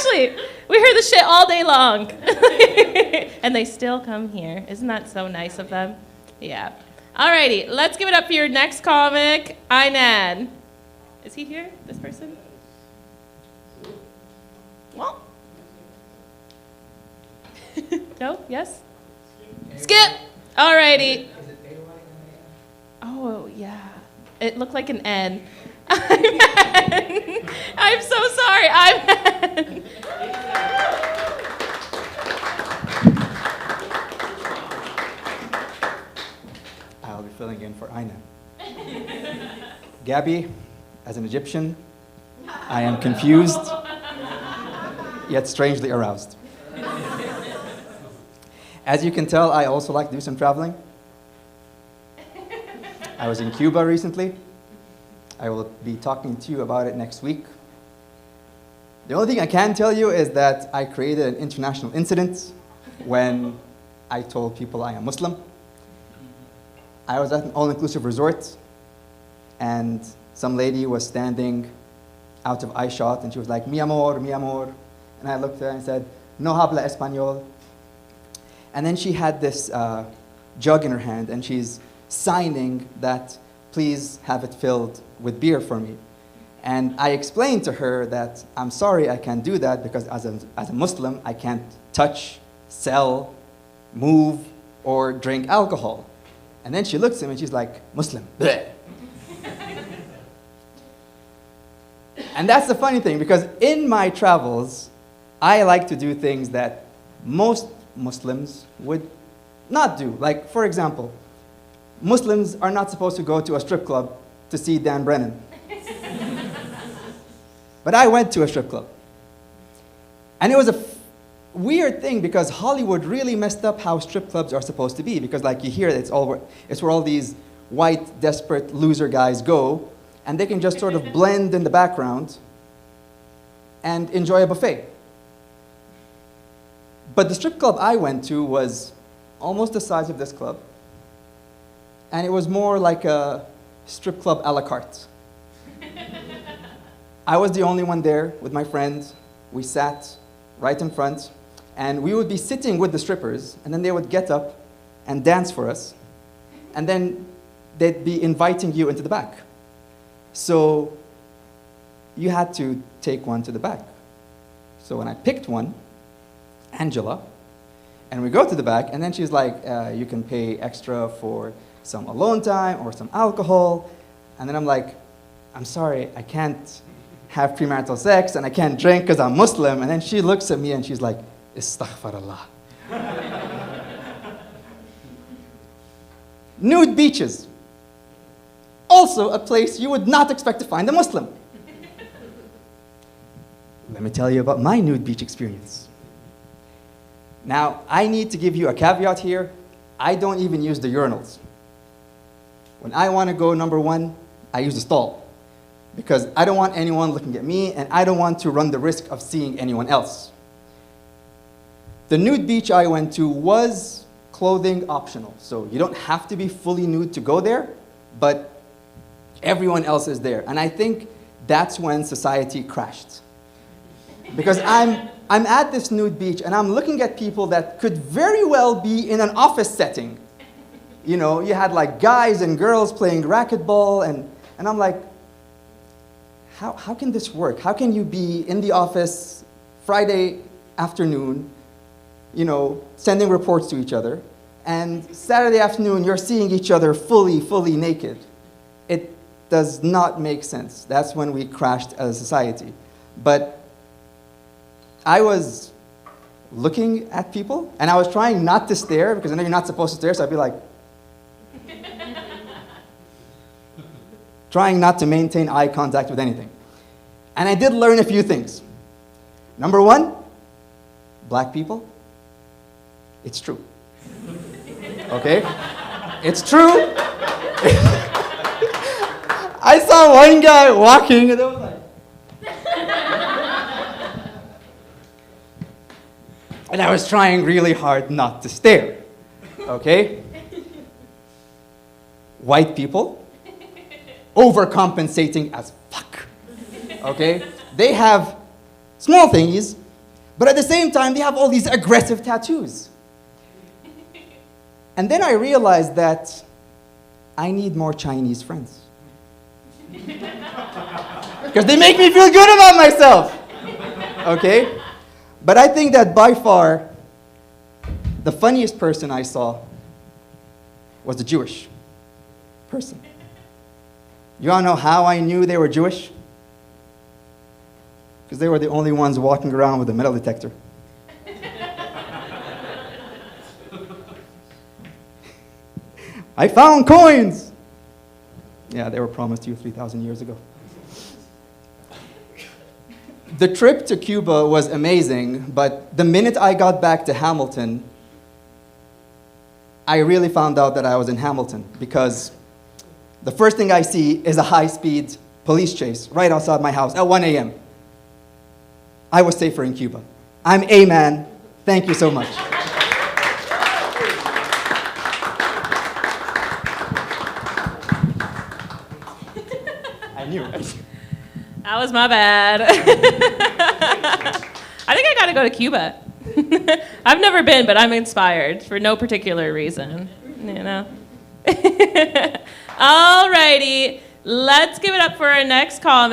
Ashley, we hear the shit all day long. And they still come here. Isn't that so nice of them? Yeah. Alrighty, let's give it up for your next comic, Inan. Is he here, this person? Well. No? Yes? Skip! Alrighty. Oh, yeah. It looked like an N. I'm so sorry. I'll be filling in for Aina. Gabby, as an Egyptian, I am confused, yet strangely aroused. As you can tell, I also like to do some traveling. I was in Cuba recently. I will be talking to you about it next week. The only thing I can tell you is that I created an international incident when I told people I am Muslim. I was at an all-inclusive resort, and some lady was standing out of eye shot, and she was like, mi amor, mi amor. And I looked at her and said, no habla español. And then she had this jug in her hand, and she's signing that, please have it filled with beer for me. And I explained to her that I'm sorry I can't do that because as a Muslim, I can't touch, sell, move, or drink alcohol. And then she looks at me and she's like, Muslim. Bleh. And that's the funny thing, because in my travels, I like to do things that most Muslims would not do. Like, for example, Muslims are not supposed to go to a strip club to see Dan Brennan. But I went to a strip club. And it was a weird thing because Hollywood really messed up how strip clubs are supposed to be. Because like you hear, it's where all these white, desperate loser guys go, and they can just sort of blend in the background and enjoy a buffet. But the strip club I went to was almost the size of this club. And it was more like a strip club a la carte. I was the only one there with my friend. We sat right in front, and we would be sitting with the strippers, and then they would get up and dance for us, and then they'd be inviting you into the back. So you had to take one to the back. So when I picked one, Angela, and we go to the back, and then she's like, you can pay extra for some alone time or some alcohol. And then I'm like, I'm sorry, I can't have premarital sex and I can't drink because I'm Muslim. And then she looks at me and she's like, Astaghfirullah. Nude beaches. Also a place you would not expect to find a Muslim. Let me tell you about my nude beach experience. Now, I need to give you a caveat here. I don't even use the urinals. When I want to go number one, I use the stall. Because I don't want anyone looking at me, and I don't want to run the risk of seeing anyone else. The nude beach I went to was clothing optional. So you don't have to be fully nude to go there, but everyone else is there. And I think that's when society crashed. Because I'm at this nude beach, and I'm looking at people that could very well be in an office setting. You know, you had like guys and girls playing racquetball, and I'm like, how can this work? How can you be in the office Friday afternoon, you know, sending reports to each other, and Saturday afternoon you're seeing each other fully naked? It does not make sense. That's when we crashed as a society. But I was looking at people, and I was trying not to stare, because I know you're not supposed to stare, so I'd be like, trying not to maintain eye contact with anything. And I did learn a few things. Number one, black people, it's true. Okay? It's true. I saw one guy walking, and I was like, and I was trying really hard not to stare. Okay? White people, overcompensating as fuck. Okay? They have small thingies, But at the same time, they have all these aggressive tattoos. And then I realized that I need more Chinese friends. Because they make me feel good about myself. Okay? But I think that by far, the funniest person I saw was a Jewish person. You all know how I knew they were Jewish? Because they were the only ones walking around with a metal detector. I found coins! Yeah, they were promised you 3,000 years ago. The trip to Cuba was amazing, but the minute I got back to Hamilton, I really found out that I was in Hamilton because the first thing I see is a high-speed police chase right outside my house at 1 a.m. I was safer in Cuba. I'm a man. Thank you so much. I knew it. That was my bad. I think I gotta go to Cuba. I've never been, but I'm inspired for no particular reason, you know? Alrighty, let's give it up for our next comment.